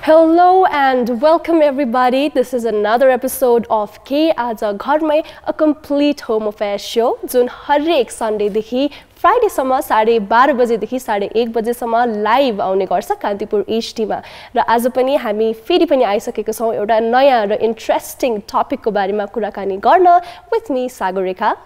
Hello and welcome everybody. This is another episode of Aaja Ghar Mai, a complete home affairs show जुन हरेक Sunday देखि Friday सम्म 12:30 बजेदेखि 1:30 बजेसम्म live आउने गर्छ कान्तिपुर एचडीमा र आज पनि हामी फेरि पनि आइसकेका छौं एउटा नयाँ र इन्ट्रेस्टिङ टपिकको बारेमा कुराकानी गर्न with me सागरेखा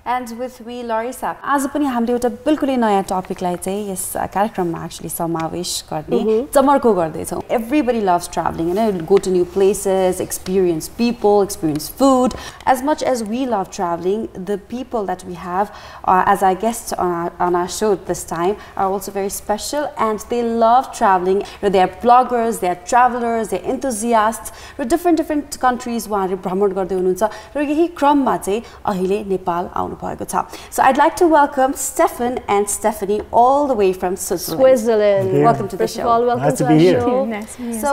and with me Larissa. आज पनि हामीले एउटा बिल्कुलै नयाँ टपिकलाई चाहिँ यस कार्यक्रममा actually समावेश गर्ने जमर्को गर्दै छौं. Everybody loves traveling, you know, go to new places, experience people, experience food. As much as we love traveling, the people that we have as our guests on our show this time are also very special and they love traveling. They are bloggers, they are travelers, they are enthusiasts. Different countries उहाँहरु भ्रमण गर्दै हुनुहुन्छ र यही क्रममा चाहिँ अहिले नेपाल आउनु भएको छ. So I'd like to welcome Stefan and Stephanie all the way from Switzerland. Welcome to the show. First of all, welcome nice to our be show. Here. Nice to be here. So,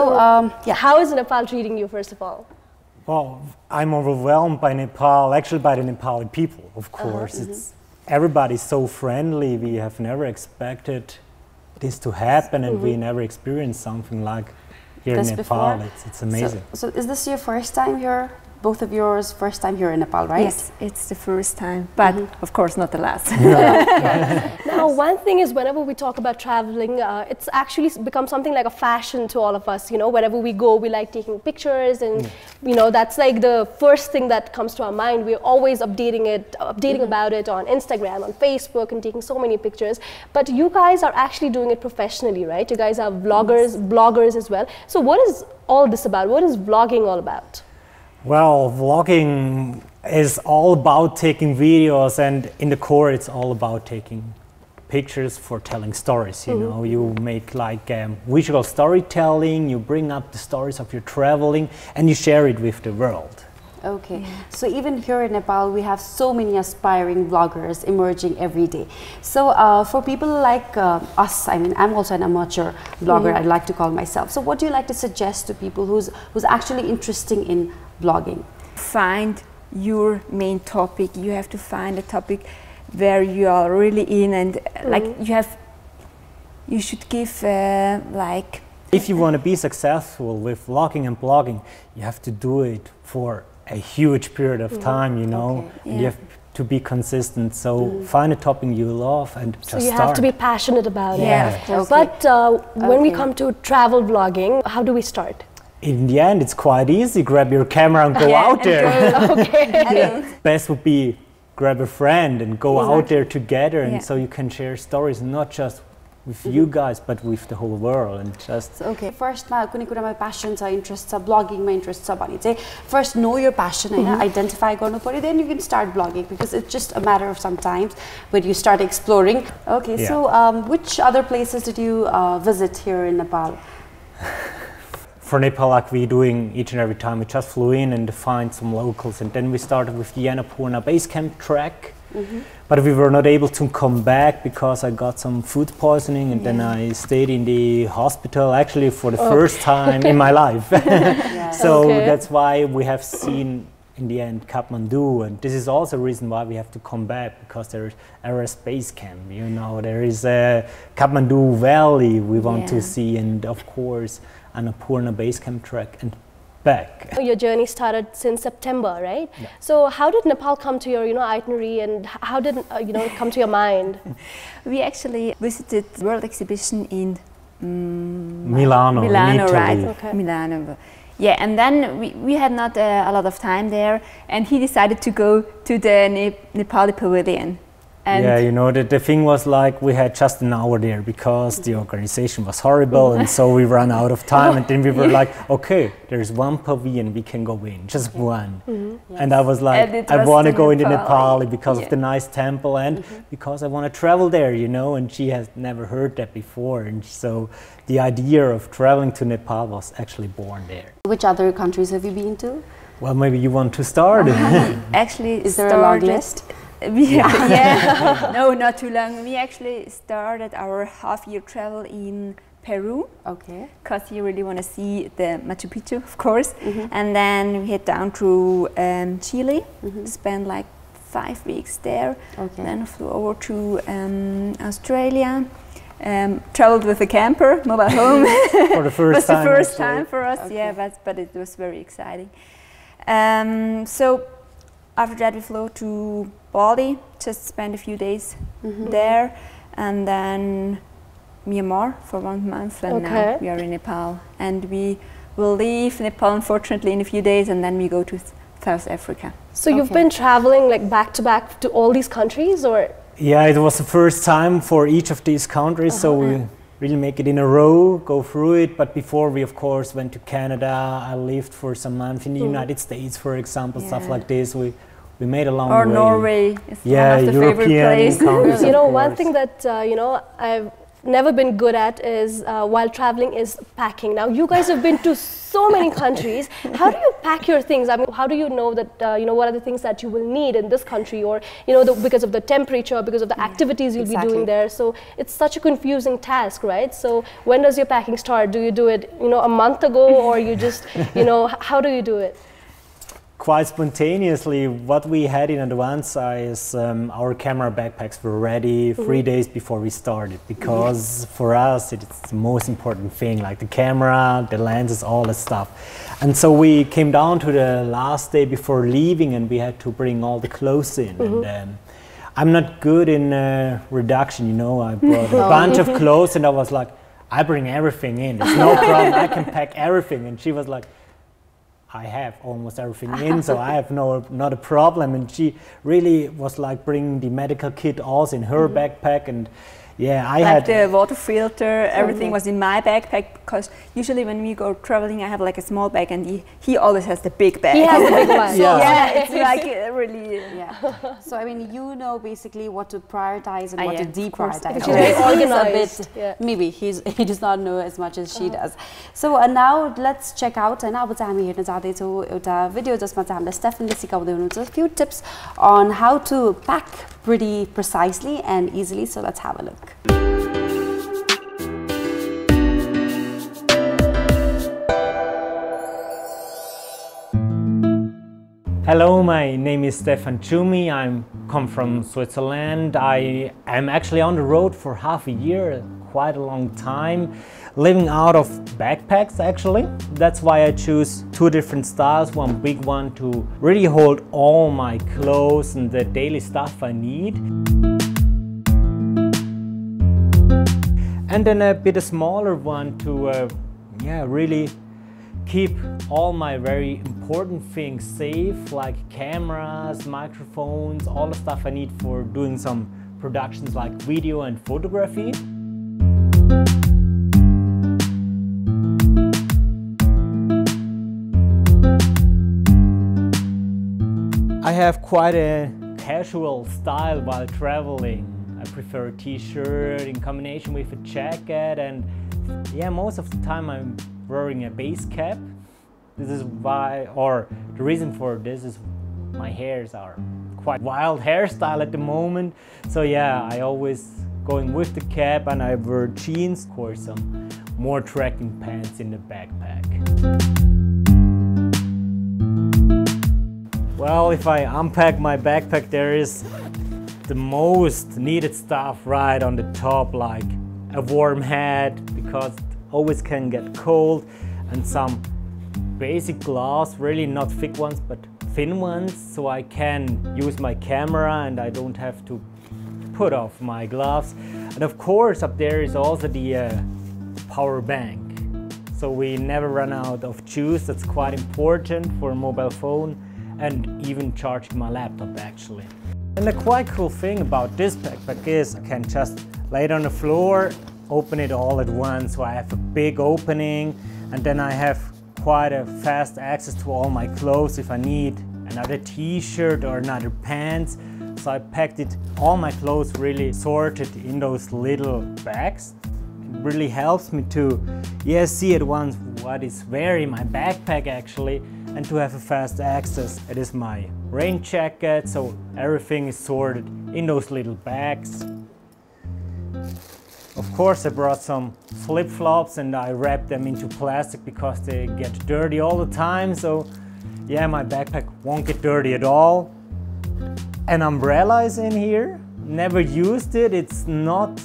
yeah, how is Nepal treating you first of all? Well, I'm overwhelmed by Nepal, actually by the Nepali people, of course. Everybody's so friendly. We have never expected this to happen and we never experienced something like here in Nepal. It's amazing. So is this your first time here? Both of yours first time here in Nepal, right? Yes, it's the first time, but of course not the last. Now, one thing is whenever we talk about traveling, it's actually become something like a fashion to all of us. You know, wherever we go, we like taking pictures, and you know that's like the first thing that comes to our mind. We're always updating about it on Instagram, on Facebook, and taking so many pictures. But you guys are actually doing it professionally, right? You guys are bloggers as well. So, what is all this about? What is vlogging all about? Well, vlogging is all about taking videos, and in the core it's all about taking pictures for telling stories. You know, you make like visual storytelling, you bring up the stories of your traveling and you share it with the world. Okay, so even here in Nepal we have so many aspiring bloggers emerging every day. So for people like us, I mean I'm also an amateur blogger, I'd like to call myself. So what do you like to suggest to people who's actually interested in blogging? Find your main topic. You have to find a topic where you are really in, and like you should give like. If you want to be successful with vlogging and blogging, you have to do it for a huge period of time, you know. And you have to be consistent. So find a topic you love and just start. So you have to be passionate about it. Yeah, of course. But when we come to travel vlogging, how do we start? In the end, it's quite easy. Grab your camera and go out there. Best would be grab a friend and go out there together, and so you can share stories not just with you guys, but with the whole world, and just. First, ma kuni kura ma passion cha, interest cha, blogging ma interest cha bhani chai first know your passion, identify garnu paryo, then you can start blogging, because it's just a matter of some time when you start exploring. Okay, so which other places did you visit here in Nepal? For Nepal, like we're doing each and every time, we just flew in and find some locals, and then we started with the Annapurna base camp trek. But we were not able to come back because I got some food poisoning, and then I stayed in the hospital actually for the first time in my life. So that's why we have seen in the end Kathmandu, and this is also a reason why we have to come back, because there's Everest base camp, you know, there is a Kathmandu valley we want to see, and of course Annapurna base camp trek and back. Your journey started since September, right? Yeah. So how did Nepal come to your itinerary, and how did it come to your mind? We actually visited World Exhibition in Milano, right? Okay. Milano. Yeah, and then we had not a lot of time there, and he decided to go to the Nepali pavilion. And yeah, you know, the thing was like we had just an hour there because the organization was horrible, and so we ran out of time, and then we were like, okay, there's one pavilion we can go in, just one. And I was like, I want to go into Nepal because of the nice temple, and because I want to travel there, you know, and she has never heard that before, and so the idea of traveling to Nepal was actually born there. Which other countries have you been to? Well, maybe you want to start. Actually, is there a long list? No, not too long. We actually started our half-year travel in Peru. Okay. Because you really want to see the Machu Picchu, of course. And then we head down through Chile, spent like 5 weeks there. Then flew over to Australia, traveled with a camper, mobile home. For the first was time. the first actually. time for us, Okay. yeah, but it was very exciting. So after that we flew to Bali, just spent a few days there, and then Myanmar for 1 month, and now we are in Nepal. And we will leave Nepal, unfortunately, in a few days, and then we go to South Africa. So you've been traveling like back to back to all these countries, or? Yeah, it was the first time for each of these countries, so we really make it in a row, go through it. But before we, of course, went to Canada. I lived for some months in the United States, for example, stuff like this. We made a long way. Or Norway is Yeah, one of the European favorite places. countries, You know, of one course. thing that I've never been good at is while traveling is packing. Now you guys have been to so many countries. How do you pack your things? I mean, how do you know that what are the things that you will need in this country, or because of the temperature, because of the activities you'll be doing there? So it's such a confusing task, right? So when does your packing start? Do you do it a month ago, or you just how do you do it? Quite spontaneously, what we had in advance is our camera backpacks were ready 3 days before we started, because for us it's the most important thing, like the camera, the lenses, all the stuff. And so we came down to the last day before leaving, and we had to bring all the clothes in. And I'm not good in reduction, I brought a bunch of clothes, and I was like, I bring everything in, there's no problem, I can pack everything. And she was like, I have almost everything in, so I have not a problem. And she really was like bringing the medical kit also in her backpack. And yeah, I had the water filter, everything was in my backpack, because usually when we go traveling I have like a small bag, and he always has the big bag. He has the big one. Yeah, it's like really... Yeah. So I mean, basically what to prioritize and what to yeah, deprioritize. She's very organized. Maybe he does not know as much as she does. So now let's check out. And अब चाहिँ हामी हेर्न जाँदैछौँ एउटा video जसमा चाहिँ हामीलाई स्टेफनले सिकाउँदै हुनुहुन्छ few tips on how to pack pretty precisely and easily. So let's have a look. Hello, my name is Stefan Chumi. I come from Switzerland. I am actually on the road for half a year, quite a long time, living out of backpacks actually. That's why I choose two different styles, one big one to really hold all my clothes and the daily stuff I need. And then a bit smaller one to really keep all my very important things safe, like cameras, microphones, all the stuff I need for doing some productions like video and photography. I have quite a casual style while traveling. I prefer a t-shirt in combination with a jacket, and yeah, most of the time I'm wearing a base cap. This is why, or the reason for this is my hairs are quite wild hairstyle at the moment. So yeah, I always going with the cap, and I wear jeans, of course some more trekking pants in the backpack. Well, if I unpack my backpack, there is the most needed stuff right on the top, like a warm hat, because it always can get cold, and some basic gloves, really not thick ones but thin ones, so I can use my camera and I don't have to put off my gloves. And of course up there is also the power bank, so we never run out of juice. That's quite important for a mobile phone, and even charging my laptop actually. And the quite cool thing about this backpack is I can just lay it on the floor, open it all at once, so I have a big opening, and then I have quite a fast access to all my clothes if I need another t-shirt or another pants. So I packed all my clothes really sorted in those little bags. It really helps me to see at once what is where in my backpack actually, and to have a fast access. It is my rain jacket, so everything is sorted in those little bags. Of course I brought some flip-flops and I wrapped them into plastic because they get dirty all the time, so yeah, my backpack won't get dirty at all. An umbrella is in here, never used it, it's not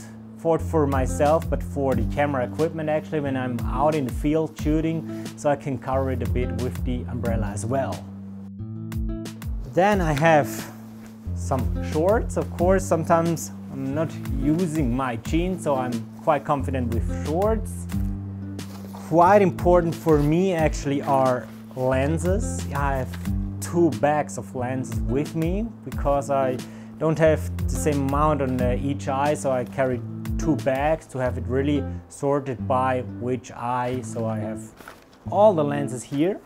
afford for myself, but for the camera equipment actually when I'm out in the field shooting, so I can cover it a bit with the umbrella as well. Then I have some shorts, of course. Sometimes I'm not using my jeans, so I'm quite confident with shorts. Quite important for me actually are lenses. I have 2 bags of lenses with me because I don't have the same amount on each eye, so I carry 2 bags to have it really sorted by which eye, so I have all the lenses here.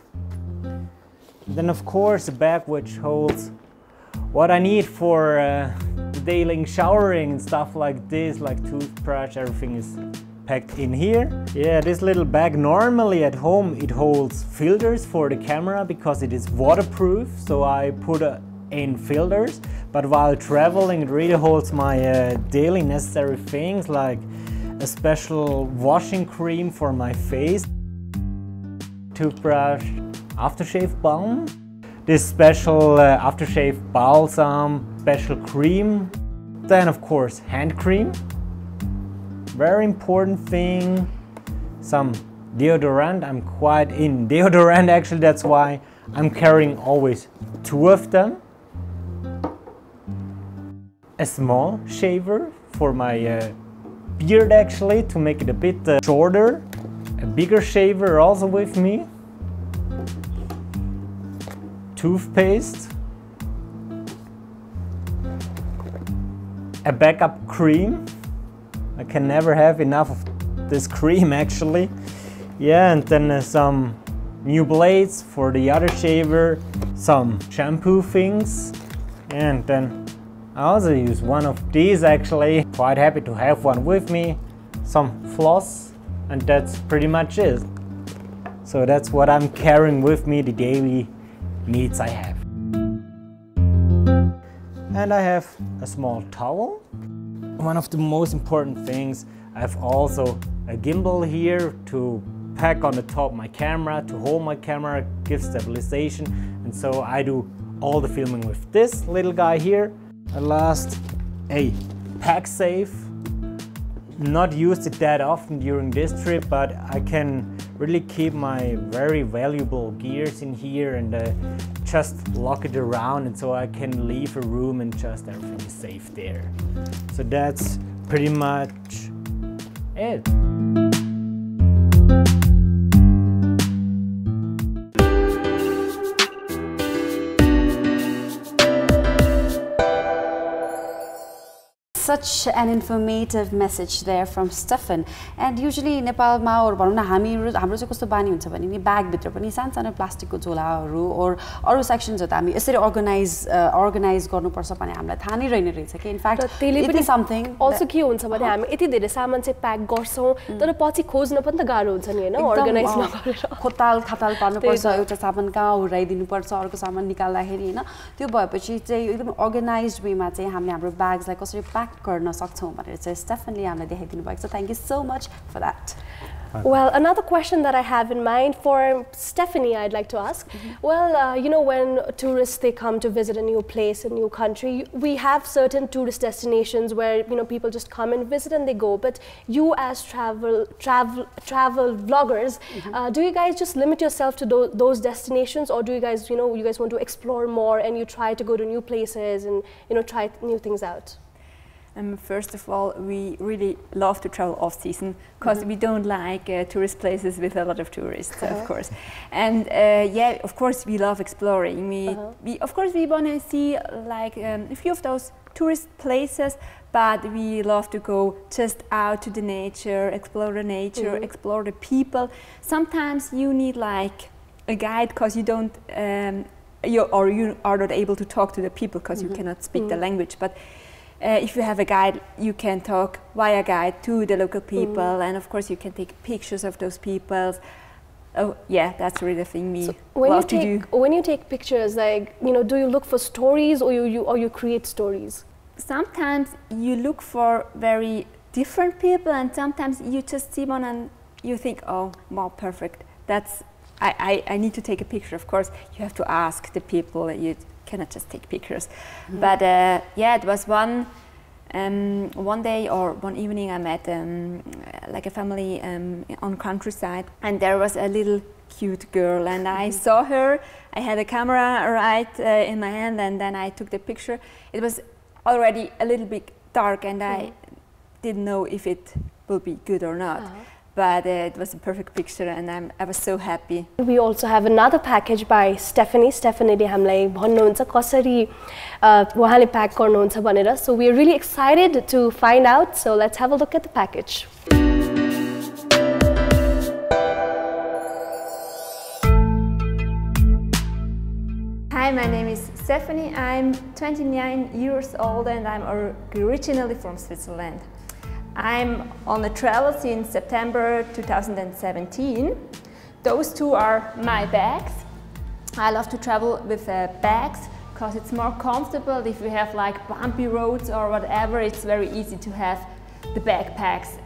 Then of course a bag which holds what I need for the daily showering and stuff like this, like toothbrush, everything is packed in here. Yeah, this little bag normally at home it holds filters for the camera because it is waterproof, so I put in filters, but while traveling it really holds my daily necessary things like a special washing cream for my face, toothbrush, aftershave balm, this special aftershave balsam, special cream, then of course hand cream, very important thing, some deodorant. I'm quite in deodorant actually, that's why I'm carrying always 2 of them. A small shaver for my beard actually, to make it a bit shorter. A bigger shaver also with me. Toothpaste. A backup cream. I can never have enough of this cream actually. Yeah, and then some new blades for the other shaver. Some shampoo things. And then I also use one of these actually. Quite happy to have one with me. Some floss, and that's pretty much it. So that's what I'm carrying with me, the daily needs I have. And I have a small towel. One of the most important things, I have also a gimbal here to pack on the top my camera, to hold my camera, give stabilization, and so I do all the filming with this little guy here. At last, a pack safe. Not used it that often during this trip, but I can really keep my very valuable gears in here and just lock it around, and so I can leave a room and just everything is safe there. So that's pretty much it. Such an informative message there from Stefan. And usually नेपालमा or भनौं न हाम्रो चाहिँ कस्तो बानी हुन्छ भने नि ब्याग भित्र पनि सानो प्लास्टिकको झोलाहरू or अरु सेक्सन्सहरु त हामी यसरी अर्गनाइज गर्नुपर्छ भने हामीलाई थाहा नै रहेन रहेछ कि इनफ्याक्ट त्यसले पनि समथिङ also के हुन्छ भने हामी यति धेरै सामान चाहिँ प्याक गर्छौं तर पछि खोज्न पनि त गाह्रो हुन्छ नि हैन अर्गनाइज नगरेर खोताल खाताल पार्नुपर्छ एउटा सामान कहाँ हुराइदिनु पर्छ अर्को सामान निकाल्दाखेरि हैन त्यो भएपछि चाहिँ एकदम अर्गनाइज्ड वेमा चाहिँ हामीले हाम्रो ब्याग्सलाई कसरी प्याक गर्न सक्छौं भनेर चाहिँ स्टेफनले हामीलाई देखाइदिनु भएको छ thank you so much for that Well, another question that I have in mind for Stephanie, I'd like to ask. Well, you know, when tourists, they come to visit a new place, a new country, we have certain tourist destinations where, you know, people just come and visit and they go. But you as travel vloggers, do you guys just limit yourself to those destinations, or do you guys, you know, you guys want to explore more and you try to go to new places and, you know, try new things out? First of all, we really love to travel off-season because we don't like tourist places with a lot of tourists, of course. And yeah, of course, we love exploring. We of course, we want to see like a few of those tourist places, but we love to go just out to the nature, explore the nature, explore the people. Sometimes you need like a guide because you don't, you are not able to talk to the people because you cannot speak the language, but if you have a guide, you can talk via guide to the local people, and of course you can take pictures of those people. Oh yeah, that's really the thing we love to do. When you take pictures, like, you know, do you look for stories or you create stories? Sometimes you look for very different people, and sometimes you just see one and you think, oh wow, perfect. That's I need to take a picture. Of course, you have to ask the people. You cannot just take pictures. But yeah, it was one One day or one evening I met like a family on countryside, and there was a little cute girl, and I saw her. I had a camera right in my hand, and then I took the picture. It was already a little bit dark, and I didn't know if it will be good or not. But it was a perfect picture, and I was so happy. We also have another package by Stephanie. Stephanie ले हमलाई भन्नुहुन्छ कसरी उहाँले pack गर्नुहुन्छ भनेर. So we are really excited to find out. So let's have a look at the package. Hi, my name is Stephanie. I'm 29 years old, and I'm originally from Switzerland. I'm on a travel since September 2017. Those two are my bags. I love to travel with bags because it's more comfortable. If you have like bumpy roads or whatever, it's very easy to have the backpacks.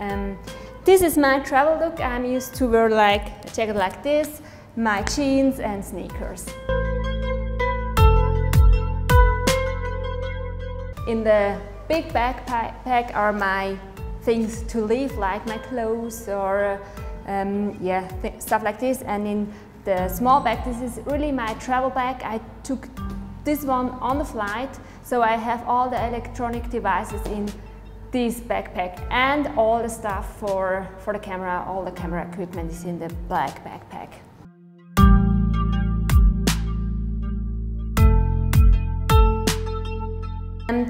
This is my travel look. I'm used to wear like a jacket like this, my jeans and sneakers. In the big backpack are my things to leave, like my clothes or stuff like this. And in the small bag, this is really my travel bag. I took this one on the flight, so I have all the electronic devices in this backpack, and all the stuff for the camera, all the camera equipment is in the black backpack.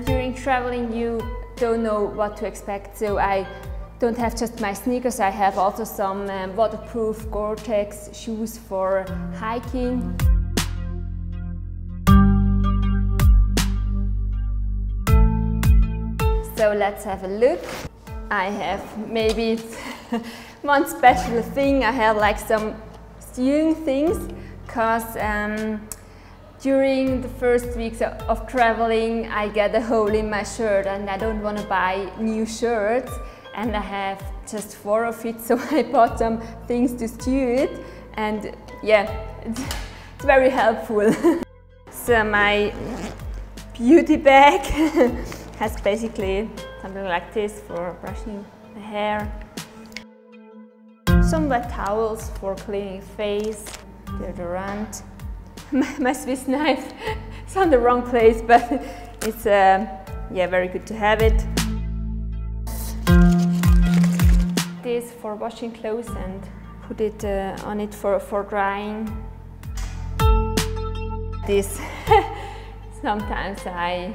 During traveling, you don't know what to expect, so I don't have just my sneakers. I have also some waterproof Gore-Tex shoes for hiking. So let's have a look. I have maybe one special thing. I have like some sewing things, because during the first weeks of traveling, I get a hole in my shirt and I don't want to buy new shirts, and I have just 4 of it, so I bought some things to sew it, and yeah, it's very helpful. So my beauty bag has basically something like this for brushing the hair, some wet towels for cleaning face, deodorant. My Swiss knife is on the wrong place, but it's very good to have it. This for washing clothes and put it on it for drying. This sometimes I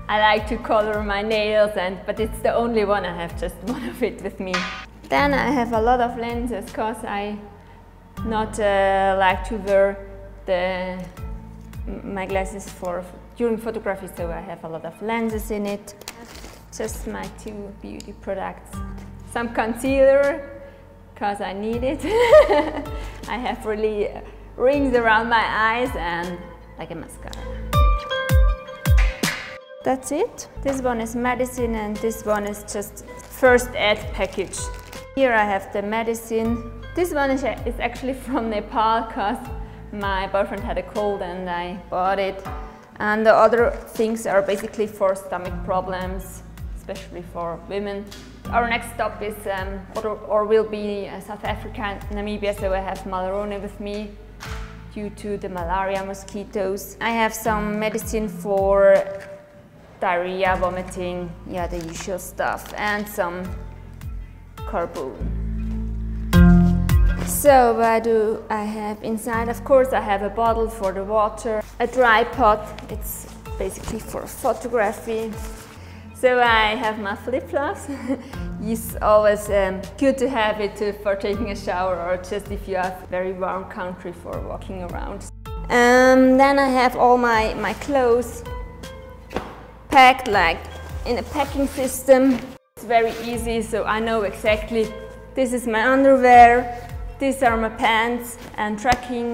like to color my nails, but it's the only one. I have just one of it with me. Then I have a lot of lenses, because I not like to wear my glasses during photography, so I have a lot of lenses in it. Just my 2 beauty products. Some concealer, because I need it. I have really rings around my eyes and like a mascara. That's it. This one is medicine, and this one is just first aid package. Here I have the medicine. This one is actually from Nepal, because my boyfriend had a cold and I bought it. And the other things are basically for stomach problems, especially for women. Our next stop is will be South Africa and Namibia, so I have Malarone with me due to the malaria mosquitoes. I have some medicine for diarrhea, vomiting, yeah, the usual stuff, and some carbone. So what do I have inside? Of course, I have a bottle for the water, a tripod, it's basically for photography. So I have my flip-flops. It's always good to have it for taking a shower, or just if you have very warm country for walking around. Then I have all my clothes packed like in a packing system. It's very easy, so I know exactly this is my underwear, these are my pants and trekking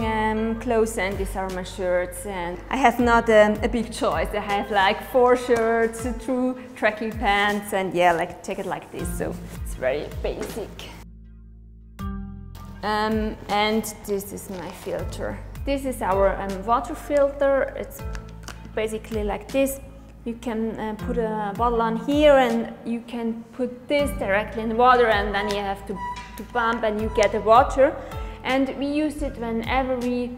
clothes, and these are my shirts. And I have not a big choice. I have like 4 shirts, 2 trekking pants, and yeah, like a jacket like this, so it's very basic. And this is my filter. This is our water filter. It's basically like this. you can put a bottle on here and you can put this directly in the water, and then you have to pump and you get the water. And we used it whenever we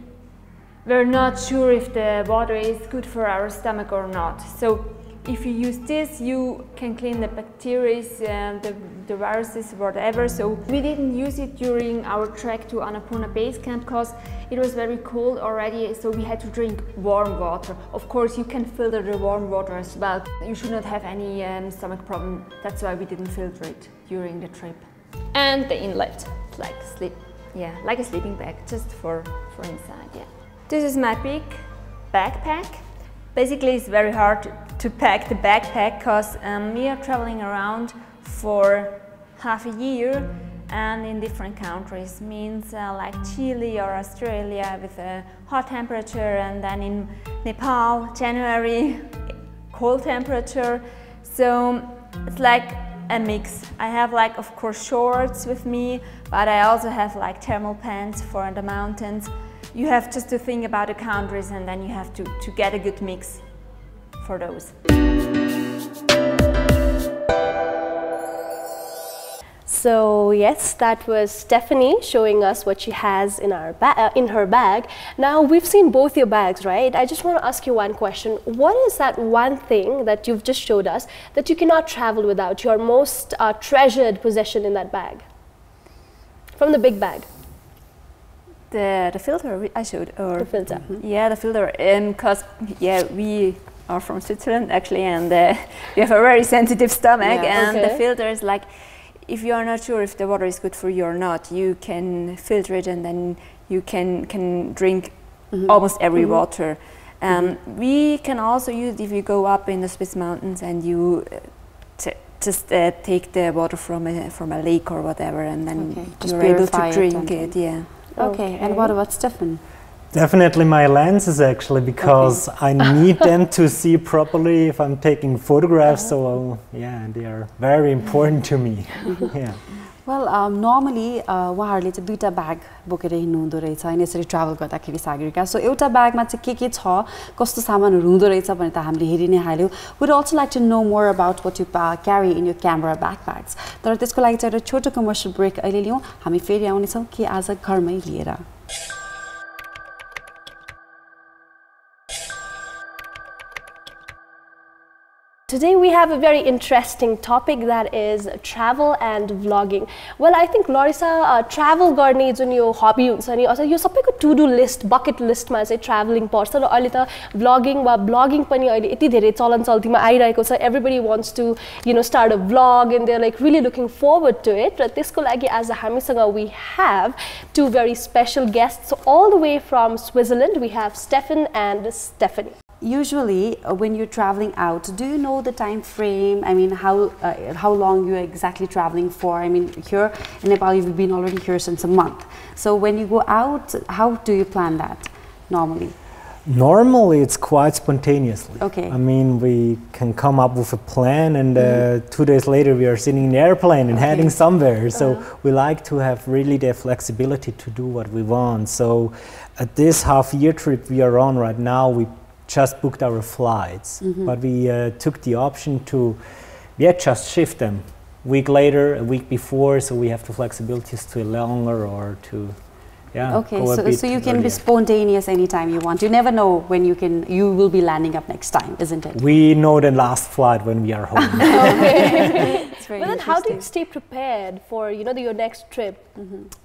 were not sure if the water is good for our stomach or not. So if you use this, you can clean the bacteria, the viruses, whatever. So we didn't use it during our trek to Annapurna base camp because it was very cold already, so we had to drink warm water. Of course, you can filter the warm water as well. You should not have any stomach problem. That's why we didn't filter it during the trip. And the inlet, like like a sleeping bag, just for inside. Yeah. This is my big backpack. Basically, it's very hard to pack the backpack because we are traveling around for half a year and in different countries. Means like Chile or Australia with a hot temperature, and then in Nepal, January, cold temperature. So it's like a mix. I have like, of course, shorts with me, but I also have like thermal pants for the mountains. You have just to think about the countries, and then you have to get a good mix for those. So yes, that was Stephanie showing us what she has in her bag. Now we've seen both your bags, right? I just want to ask you one question. What is that one thing that you've just showed us that you cannot travel without, your most treasured possession in that bag? From the big bag. The filter I showed, or the filter. Yeah, the filter. Because we are from Switzerland actually, and we have a very sensitive stomach, and the filter is like, if you are not sure if the water is good for you or not, you can filter it, and then you can drink almost every water. We can also use it if you go up in the Swiss mountains and you just take the water from a lake or whatever, and then you're able to drink it. Yeah. Okay. And what about Stefan? Definitely my lenses, actually, because I need them to see properly if I'm taking photographs. So yeah, they are very important to me. Yeah. Well, normally उहाँहरूले चाहिँ दुईटा bag बोकेर हिँड्नु हुँदो रहेछ हैन यसरी travel गर्दाखेरि सागरिका. सो एउटा ब्यागमा चाहिँ के छ कस्तो सामानहरु हुँदो रहेछ भने त हामीले हेरि नै हाल्यो. We'd also like to know more about what you carry in your camera backpacks. तर त्यसको लागि चाहिँ एउटा छोटो कमर्शियल ब्रेक अहिले लियौं. हामी फेरि आउने छौं के आज घरमै लिएर. Today we have a very interesting topic, that is travel and vlogging. Well, I think Larissa, travel गर्ने जुन यो hobby हुन्छ नि अझ यो सबैको to do list, bucket list मा चाहिँ traveling पर्छ र अहिले त vlogging वा blogging पनि अहिले यति धेरै चलन चल्तीमा आइरहेको छ. Everybody wants to, you know, start a vlog and they're like really looking forward to it. र त्यसको लागि आज हामीसँग we have two very special guests. So all the way from Switzerland we have Stefan and Stephanie. Usually, when you're traveling out, do you know the time frame? I mean, how long you're exactly traveling for? I mean, here in Nepal, you've been already here since a month. So when you go out, how do you plan that normally? Normally, it's quite spontaneously. Okay. I mean, we can come up with a plan, and 2 days later, we are sitting in the airplane and heading somewhere. So we like to have really the flexibility to do what we want. So at this half-year trip we are on right now, we just booked our flights, but we took the option to just shift them a week later, a week before, so we have the flexibilities to longer or to okay, so you can be spontaneous anytime you want. You never know when you will be landing up next time, isn't it? We know the last flight when we are home. Okay. But then how do you stay prepared for, you know, your next trip?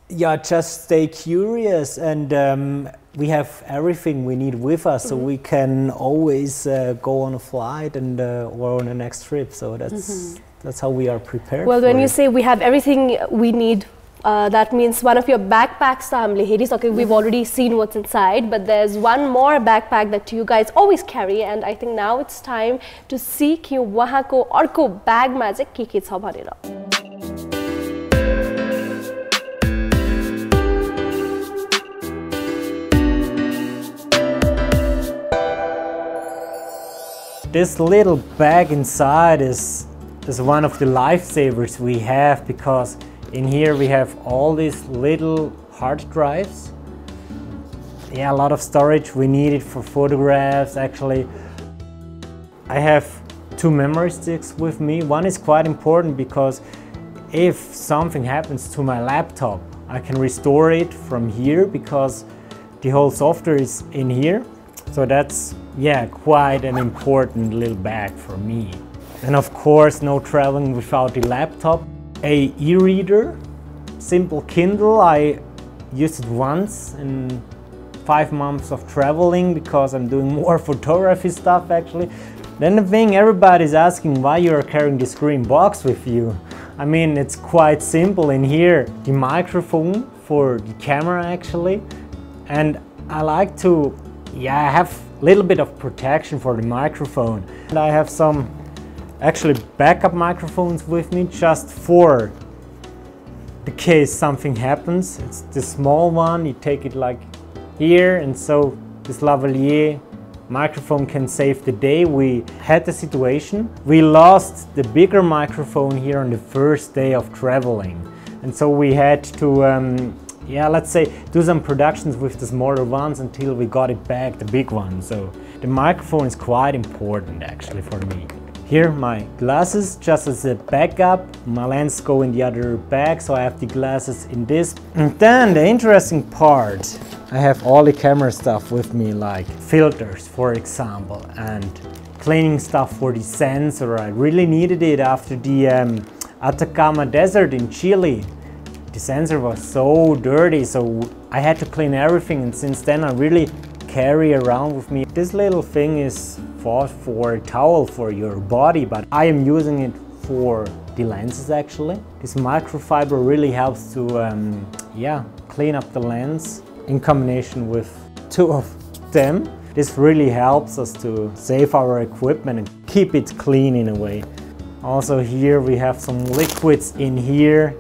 Yeah, just stay curious, and we have everything we need with us, so we can always go on a flight and or on the next trip. So that's how we are prepared. Well, when you say we have everything we need, that means one of your backpacks, we've already seen what's inside, but there's one more backpack that you guys always carry, and I think now it's time to see कि वहाँको अर्को ब्यागमा चाहिँ के छ भनेर. This little bag inside is one of the lifesavers we have, because in here we have all these little hard drives. Yeah, a lot of storage. We need it for photographs. Actually, I have 2 memory sticks with me. One is quite important because if something happens to my laptop, I can restore it from here because the whole software is in here. So that's, yeah, quite an important little bag for me. And of course, no traveling without the laptop. A e-reader, simple Kindle. I used it once in 5 months of traveling because I'm doing more photography stuff actually. Then the thing, everybody's asking why you're carrying this green box with you. I mean, it's quite simple. In here, the microphone for the camera actually. And I like to, yeah, have a little bit of protection for the microphone. And I have some actually backup microphones with me just for the case something happens. It's the small one, you take it like here, and so this lavalier microphone can save the day. We had the situation, we lost the bigger microphone here on the first day of traveling, and so we had to yeah, let's say do some productions with the smaller ones until we got it back, the big one. So the microphone is quite important actually for me. Here my glasses just as a backup, my lens go in the other bag, so I have the glasses in this. And then the interesting part, I have all the camera stuff with me, like filters for example, and cleaning stuff for the sensor. I really needed it after the Atacama Desert in Chile. The sensor was so dirty, so I had to clean everything, and since then I really carry around with me. This little thing is for a towel for your body, but I am using it for the lenses actually. This microfiber really helps to yeah, clean up the lens in combination with 2 of them. This really helps us to save our equipment and keep it clean in a way. Also here we have some liquids in here,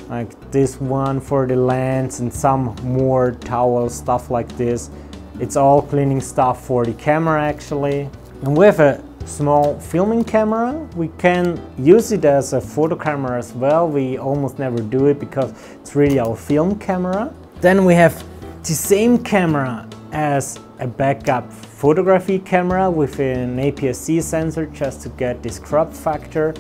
like this one for the lens and some more towels, stuff like this. It's all cleaning stuff for the camera actually. And with a small filming camera, we can use it as a photo camera as well. We almost never do it because it's really our film camera. Then we have the same camera as a backup photography camera with an APS-C sensor just to get this crop factor.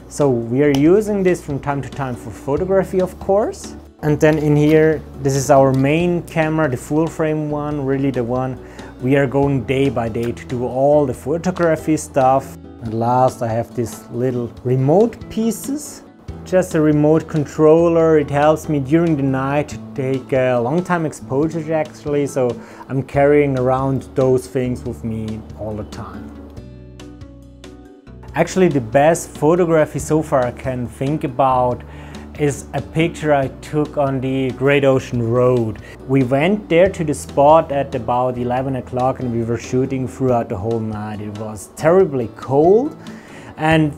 So we are using this from time to time for photography, of course. And then in here, this is our main camera, the full frame one, really the one we are going day by day to do all the photography stuff. And last, I have these little remote pieces. Just a remote controller. It helps me during the night to take a long time exposure actually, so I'm carrying around those things with me all the time. Actually, the best photography so far I can think about is a picture I took on the Great Ocean Road. We went there to the spot at about 11 o'clock and we were shooting throughout the whole night. It was terribly cold, and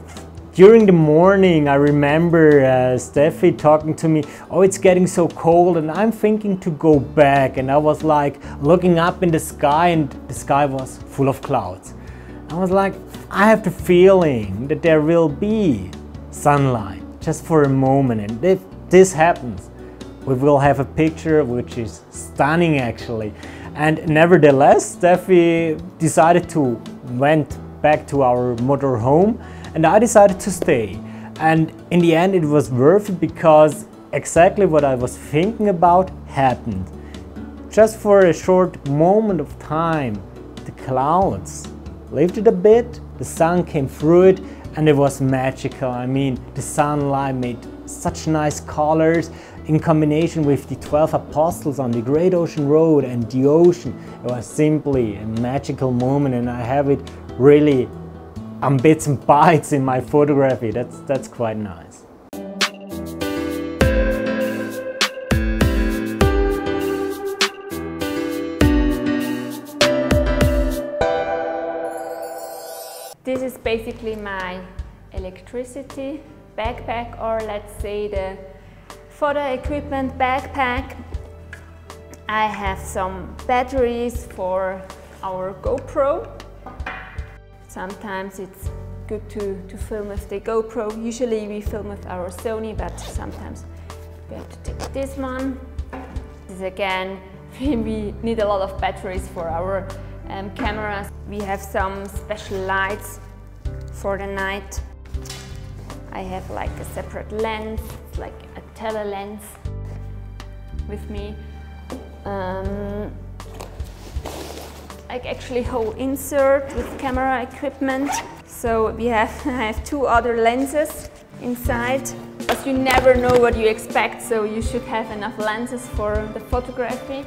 during the morning I remember Steffi talking to me, oh, it's getting so cold, and I'm thinking to go back, and I was like looking up in the sky and the sky was full of clouds. I was like, I have the feeling that there will be sunlight just for a moment, and if this happens, we will have a picture which is stunning actually. And nevertheless, Steffi decided to went back to our motor home, and I decided to stay. And in the end it was worth it because exactly what I was thinking about happened. Just for a short moment of time, the clouds lifted a bit, the sun came through it, and it was magical. I mean, the sunlight made such nice colors in combination with the 12 apostles on the Great Ocean Road and the ocean. It was simply a magical moment, and I have it really on bits and bytes in my photography. That's quite nice. This is basically my electricity backpack, or let's say the photo equipment backpack. I have some batteries for our GoPro. Sometimes it's good to film with the GoPro. Usually we film with our Sony, but sometimes we have to take this one. This is again, we need a lot of batteries for our cameras. We have some special lights for the night. I have like a separate lens, like a tele lens with me. Like actually whole insert with camera equipment. So we have, I have 2 other lenses inside, but you never know what you expect, so you should have enough lenses for the photography.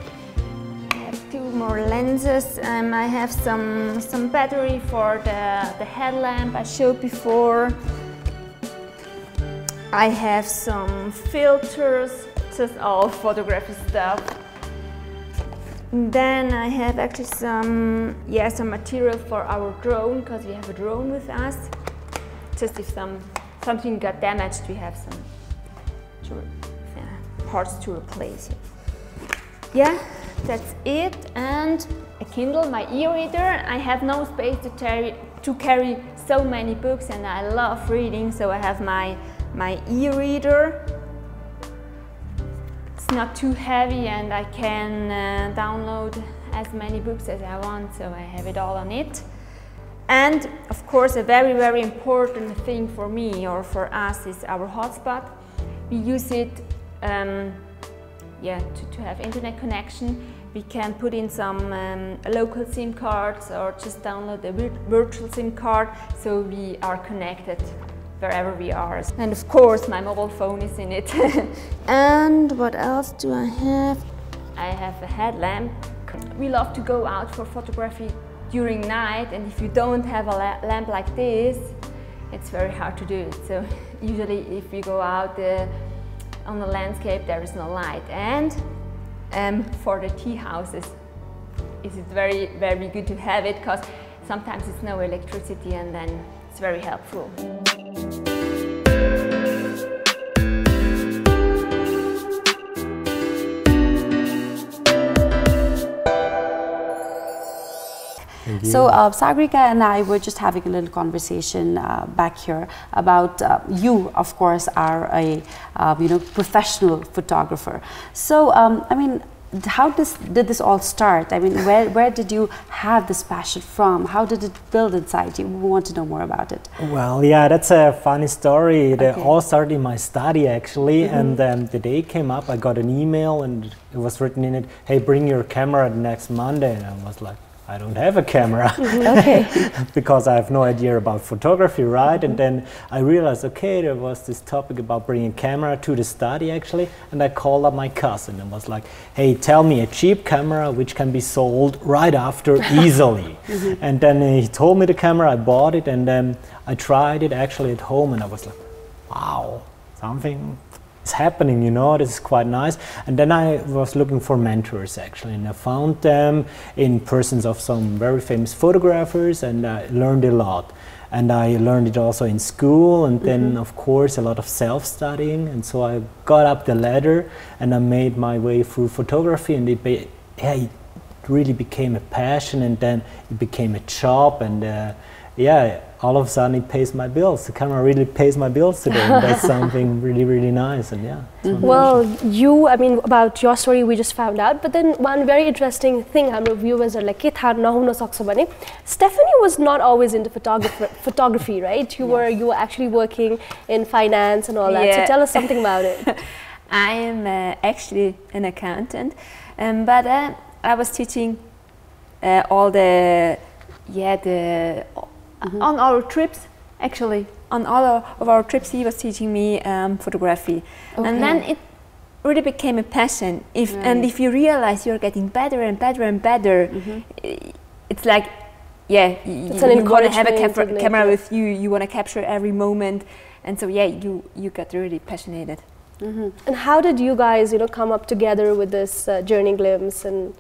I have 2 more lenses. I have some battery for the headlamp I showed before. I have some filters, just all photography stuff. And then I have actually some material for our drone, because we have a drone with us. Just if something got damaged, we have some parts to replace it. Yeah, that's it. And a Kindle, my e-reader. I have no space to carry so many books, and I love reading, so I have my e-reader. It's not too heavy, and I can download as many books as I want, so I have it all on it. And of course, a very, very important thing for me or for us is our hotspot. We use it to have internet connection. We can put in some local SIM cards or just download a virtual SIM card, so we are connected wherever we are. And of course, my mobile phone is in it. And what else do I have? I have a headlamp. We love to go out for photography during night, and if you don't have a lamp like this, it's very hard to do it. So usually if you go out on the landscape, there is no light. And for the tea houses, it's very, very good to have it, because sometimes it's no electricity, and then it's very helpful. So Sagrika and I were just having a little conversation back here about you, of course, are a professional photographer. So I mean, how did this all start? I mean, where did you have this passion from? How did it build inside you? We want to know more about it. Well, yeah, that's a funny story. It all started in my study, actually. And the day came up, I got an email, and it was written in it, "Hey, bring your camera the next Monday." And I was like, I don't have a camera. Okay. Because I have no idea about photography, right? And then I realized, okay, there was this topic about bringing a camera to the study, actually. And I called up my cousin and was like, hey, tell me a cheap camera which can be sold right after easily. And then he told me the camera, I bought it, and then I tried it actually at home, and I was like, wow, something is happening, you know, this is quite nice. And then I was looking for mentors, actually, and I found them in persons of some very famous photographers, and I learned a lot. And I learned it also in school, and then of course a lot of self-studying. And so I got up the ladder and I made my way through photography, and it really became a passion, and then it became a job, and all of a sudden it pays my bills. The camera really pays my bills today, and that's something really, really nice. And well, I mean, about your story we just found out, but then one very interesting thing our viewers are like, Stephanie was not always into photography, right? You were actually working in finance and all that. So tell us something about it. I am actually an accountant, but I was teaching all on our trips, actually, on all of our trips, he was teaching me photography. And then it really became a passion. And if you realize you're getting better and better and better, it's like, you want to have a camera with you, you want to capture every moment. And so, you got really passionate. And how did you guys, come up together with this Journey Glimpse? And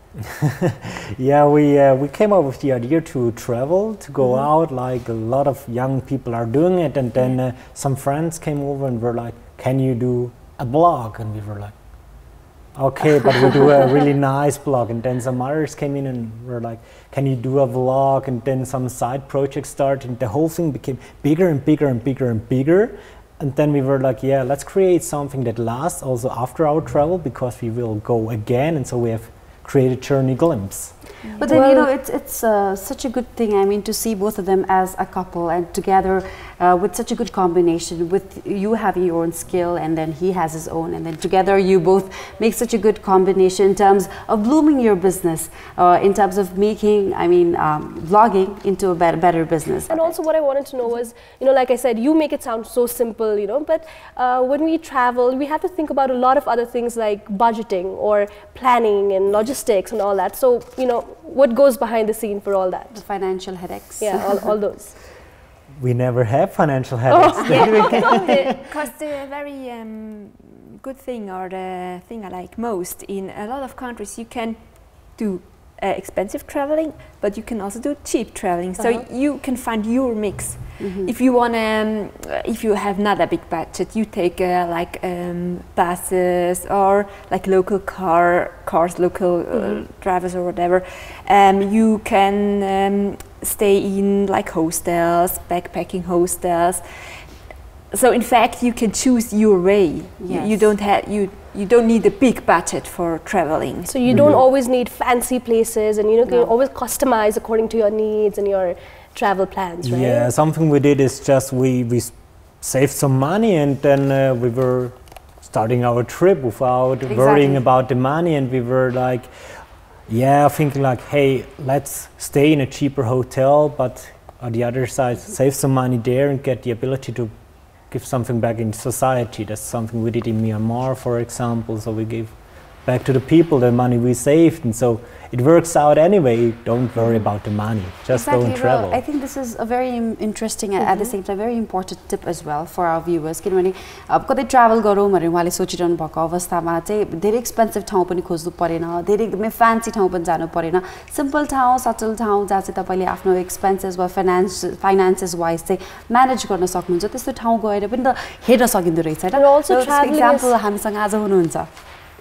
we came up with the idea to travel, to go out, like a lot of young people are doing it. And then some friends came over and were like, "Can you do a blog?" And we were like, "Okay, but we do a really nice blog." And then some others came in and were like, "Can you do a vlog?" And then some side projects started, and the whole thing became bigger and bigger and bigger and bigger. And then we were like, let's create something that lasts also after our travel, because we will go again. And so we have created Journey Glimpse. But then, you know, it's such a good thing, I mean, to see both of them as a couple and together with such a good combination, with you having your own skill and then he has his own, and then together you both make such a good combination in terms of blooming your business, in terms of making, I mean, vlogging into a better business. And also what I wanted to know was, you know, like I said, you make it sound so simple, you know, but when we travel, we have to think about a lot of other things like budgeting or planning and logistics and all that. So, you know, what goes behind the scene for all that? The financial headaches. Yeah, all those. We never have financial headaches. Because the very good thing, or the thing I like most, in a lot of countries you can do expensive traveling, but you can also do cheap traveling. So you can find your mix. If you want if you have not a big budget, you take like buses or like local cars, local drivers or whatever. You can stay in like hostels, backpacking hostels. So in fact, you can choose your way. Yes. You don't need a big budget for traveling. So you don't always need fancy places, and you know, you always customize according to your needs and your travel plans, right? Yeah, something we did is just we saved some money, and then we were starting our trip without worrying about the money, and we were like, yeah, thinking like, hey, let's stay in a cheaper hotel, but on the other side, save some money there and get the ability to give something back in society. That's something we did in Myanmar, for example. So we gave back to the people the money we saved, and so it works out anyway. Don't worry about the money, just go and travel. Well, I think this is a very interesting, at the same time, very important tip as well for our viewers. किनभने अब कतै travel गरौँ भनेर उहाँले सोचिरहनु भएको अवस्थामा चाहिँ धेरै एक्सपेन्सिभ ठाउँ पनि खोज्नु परेन, धेरै एकदमै फ्यान्सी ठाउँ पनि जानु परेन, सिम्पल ठाउँ, सटल ठाउँ जहाँ चाहिँ तपाईले आफ्नो एक्सपेन्सेस वा फाइनान्सेस वाइज चाहिँ म्यानेज गर्न सक्नुहुन्छ, त्यस्तो ठाउँ गएर पनि त हेर्न सकिँदो रहेछ हैन। Also traveling, एक्जाम्पल हामीसँग आज हुनुहुन्छ।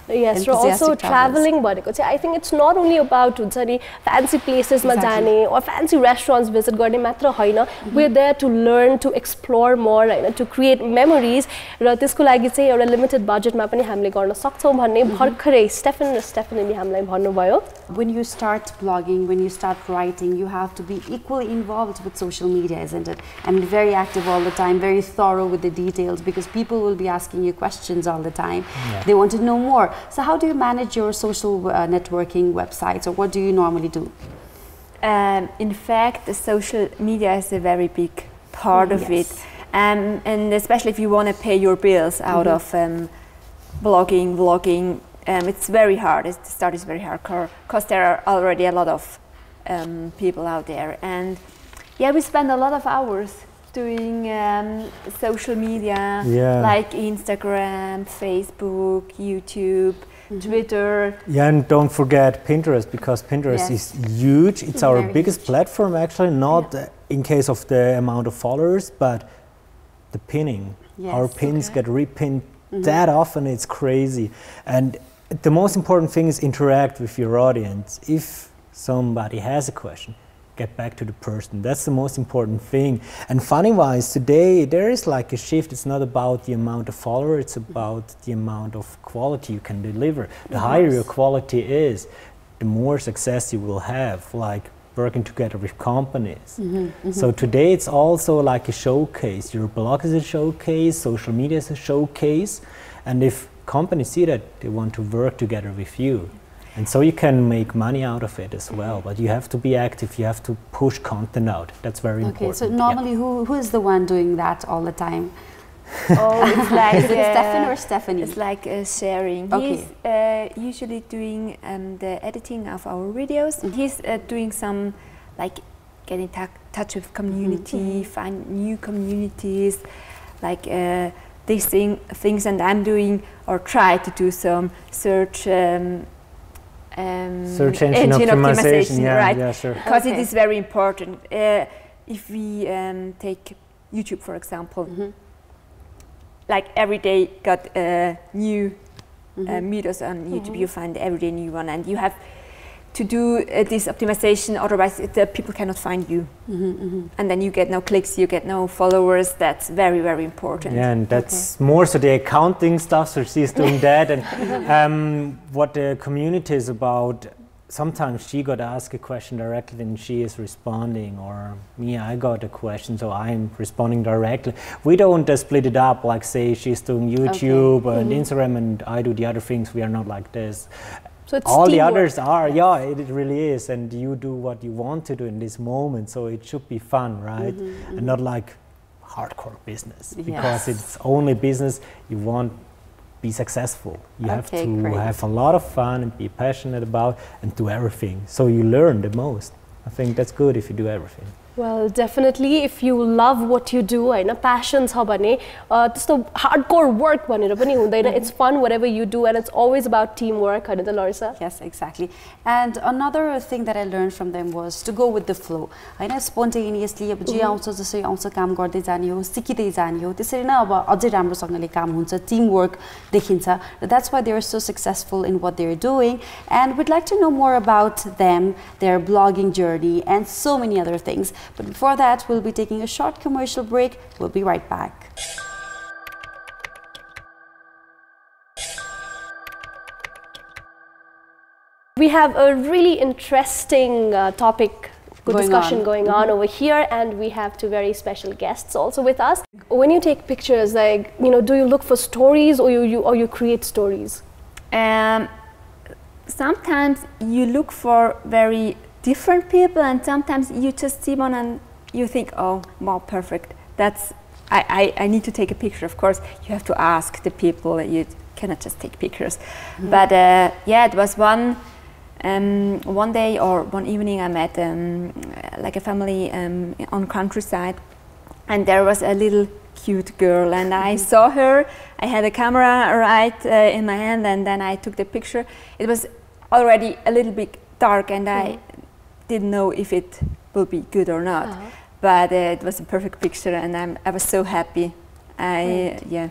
Yes, so also traveling, I think it's not only about fancy places or fancy restaurants visit. We're there to learn, to explore more, to create memories. A limited budget. When you start blogging, when you start writing, you have to be equally involved with social media, isn't it? I mean, very active all the time, very thorough with the details, because people will be asking you questions all the time. Yeah. They want to know more. So how do you manage your social networking websites, or what do you normally do? In fact, the social media is a very big part of it. And especially if you want to pay your bills out of blogging, vlogging, it's very hard. The start is very hardcore because there are already a lot of people out there. And yeah, we spend a lot of hours doing social media, like Instagram, Facebook, YouTube, Twitter. Yeah, and don't forget Pinterest, because Pinterest is huge. It's our biggest platform, actually, not in case of the amount of followers, but the pinning. Our pins get repinned that often, it's crazy. And the most important thing is interact with your audience. If somebody has a question, get back to the person. That's the most important thing. And funny-wise, today there is like a shift. It's not about the amount of followers, it's about the amount of quality you can deliver. The higher your quality is, the more success you will have, like working together with companies. So today it's also like a showcase. Your blog is a showcase, social media is a showcase, and if companies see that, they want to work together with you. And so you can make money out of it as well, but you have to be active, you have to push content out. That's very important. So normally who is the one doing that all the time? Oh, it's like is it Stefan or Stephanie? It's like sharing. Okay. He's usually doing the editing of our videos. He's doing some, like, get in touch with community, find new communities, like these things, and I'm doing or try to do some search engine optimization, right? Yeah, sure. Because it is very important. If we take YouTube, for example, like every day got new videos on YouTube, you find every day new one, and you have to do this optimization, otherwise the people cannot find you. And then you get no clicks, you get no followers. That's very, very important. Yeah, and that's more so the accounting stuff, so she's doing that. And what the community is about, sometimes she got asked a question directly and she is responding, or me, I got a question, so I'm responding directly. We don't split it up, like say she's doing YouTube and Instagram and I do the other things. We are not like this. So it's all the teamwork. others are, yeah, it really is, and you do what you want to do in this moment, so it should be fun, right? And not like hardcore business, because it's only business. You want be successful. You have to have a lot of fun and be passionate about and do everything. So you learn the most. I think that's good if you do everything. Well, definitely, if you love what you do, passion छ भने त्यस्तो hardcore work भनेर पनि हुँदैन. It's fun whatever you do, and it's always about teamwork, हैन त Larissa? Yes, exactly. And another thing that I learned from them was to go with the flow. Hahn spontaneously अब जे आउँछ जसरी आउँछ काम गर्दै जाने हो, सिकिदै जाने हो. त्यसरी नै अब अझै राम्रोसँगले काम हुन्छ, teamwork देखिन्छ. That's why they are so successful in what they're doing. And we'd like to know more about them, their blogging journey, and so many other things. But before that, we'll be taking a short commercial break. We'll be right back. We have a really interesting discussion going on over here, and we have two very special guests also with us. When you take pictures, like, do you look for stories or you create stories? Sometimes you look for very different people, and sometimes you just see one and you think, oh, wow, perfect. That's I need to take a picture. Of course, you have to ask the people. You cannot just take pictures. But yeah, it was one day or one evening I met like a family on countryside, and there was a little cute girl, and I saw her. I had a camera right in my hand, and then I took the picture. It was already a little bit dark, and I didn't know if it will be good or not, but it was a perfect picture, and I was so happy. Yeah.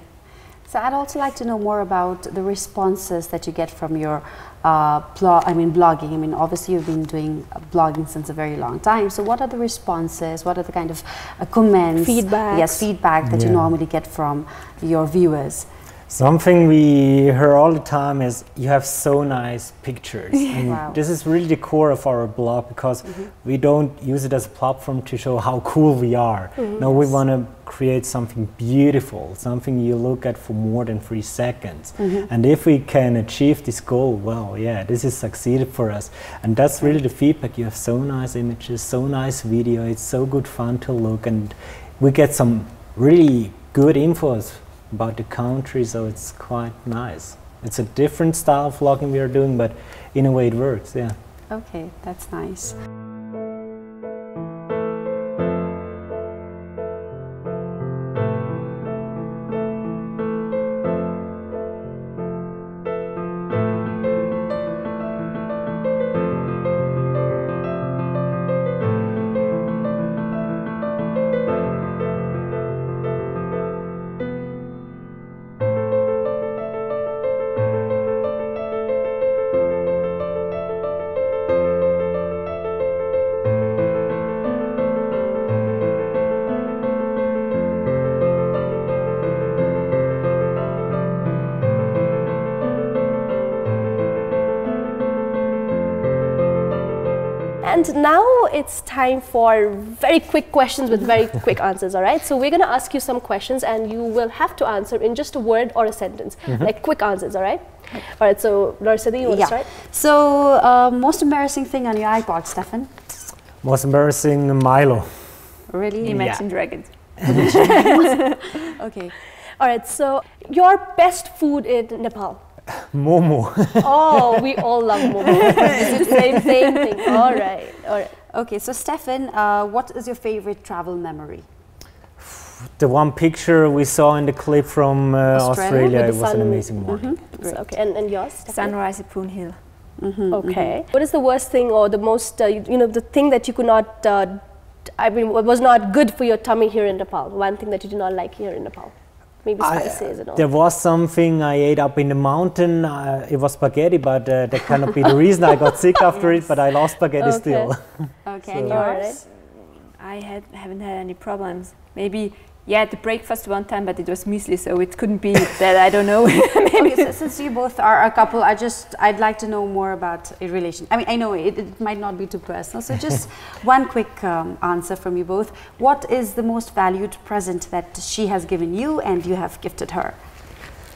So I'd also like to know more about the responses that you get from your blogging. I mean, obviously you've been doing blogging since a very long time. So what are the responses? What are the kind of comments? Feedback. Yes, feedback that you normally get from your viewers. Something we hear all the time is you have so nice pictures. And this is really the core of our blog, because we don't use it as a platform to show how cool we are. No, we want to create something beautiful, something you look at for more than 3 seconds. And if we can achieve this goal, well, yeah, this is succeeded for us. And that's really the feedback. You have so nice images, so nice video, it's so good fun to look, and we get some really good infos about the country, so it's quite nice. It's a different style of vlogging we are doing, but in a way it works, yeah. Okay, that's nice. And now it's time for very quick questions with very quick answers, all right? So we're going to ask you some questions, and you will have to answer in just a word or a sentence, like quick answers, all right? All right, so Larissa, you want to start? So, most embarrassing thing on your iPod, Stefan? Most embarrassing, Milo. Really? Imagine Dragons. Okay. All right, so your best food in Nepal? Momo. Oh, we all love momo. It's the same thing. All right, all right. Okay, so Stefan, what is your favorite travel memory? The one picture we saw in the clip from Australia, it was an amazing morning. Okay, and yours? Stefan? Sunrise at Poon Hill. Okay. What is the worst thing, or the most, the thing that you could not, was not good for your tummy here in Nepal? One thing that you did not like here in Nepal? Maybe spices and all. There was something I ate up in the mountain. It was spaghetti, but that cannot be the reason I got sick after it, but I lost spaghetti still. Okay, So. and yours? I haven't had any problems. Maybe Yeah, the breakfast one time, but it was muesli, so it couldn't be that. I don't know. Maybe. Okay, so since you both are a couple, I'd like to know more about a relation. I mean, I know it might not be too personal, so just one quick answer from you both. What is the most valued present that she has given you and you have gifted her?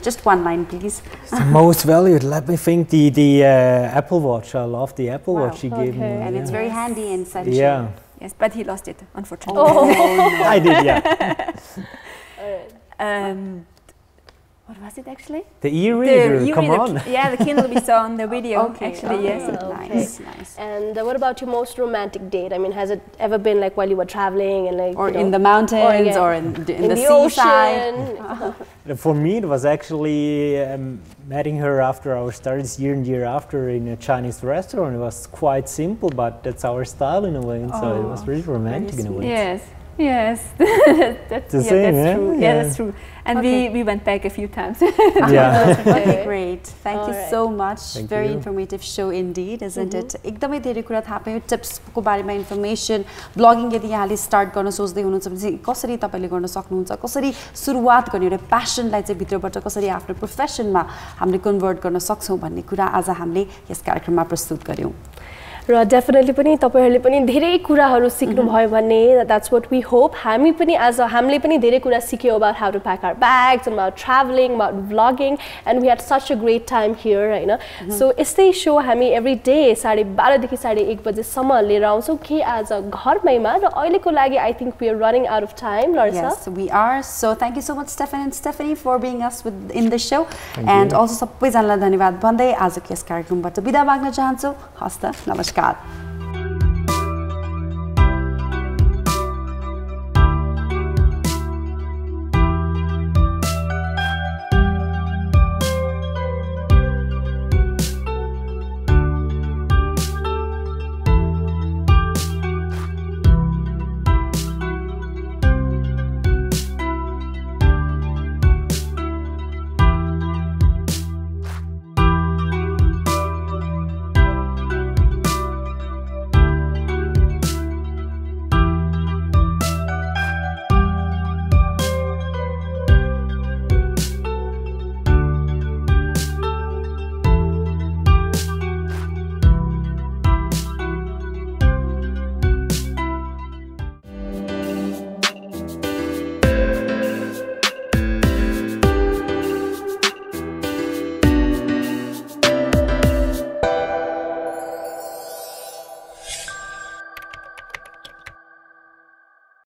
Just one line, please. The most valued, let me think, the Apple Watch. I love the Apple Watch she gave me. And it's very handy and such. Yeah. Yes, but he lost it, unfortunately. Oh, no. I did, yeah. What was it actually? The e-reader, come on. Yeah, the Kindle we saw on the video, Okay, actually, okay. yes. Nice, nice. And what about your most romantic date? I mean, has it ever been like while you were traveling and like, Or you know, in the mountains, or in the seaside? ocean? For me, it was actually meeting her after our studies year and year after in a Chinese restaurant. It was quite simple, but that's our style in a way, and so it was really romantic in a way. Yes, yes. That's The same, that's true. yeah? Yeah, Yeah. that's true. And we went back a few times. Yeah. Okay, great. Thank you Alright. so much. Thank Very you. informative show indeed, isn't it? एकदमै धेरै कुरा थाहा पायो टिप्सको बारेमा information blogging यदि यहाँले start गर्न सोच्दै हुनुहुन्छ भने चाहिँ कसरी तपाईले गर्न सक्नुहुन्छ कसरी सुरुवात गर्ने एउटा प्यासनलाई चाहिँ भित्रबाट कसरी आफ्नो प्रोफेसनमा हामीले कन्भर्ट गर्न सक्छौं भन्ने कुरा आज हामीले यस कार्यक्रममा प्रस्तुत गर्यौं र डेफिनेटली पनि तपाईहरुले पनि धेरै कुराहरु सिक्नु भयो भन्ने that's what we hope हामी पनि हामीले पनि धेरै कुरा सिक्यौ about how to pack our bags about traveling about vlogging and we had such a great time here हैन so यस्तै शो हामी every day 12:30 देखि 1:30 बजे सम्म लिएर आउँछौं के आज घरमैमा र अहिलेको लागि I think we are running out of time Larsa Yes we are so thank you so much Stefan and Stephanie for being us in the show and also सबैजनालाई धन्यवाद भन्दै आजको यस कार्यक्रमबाट बिदा माग्न चाहन्छु हस्त नमस्कार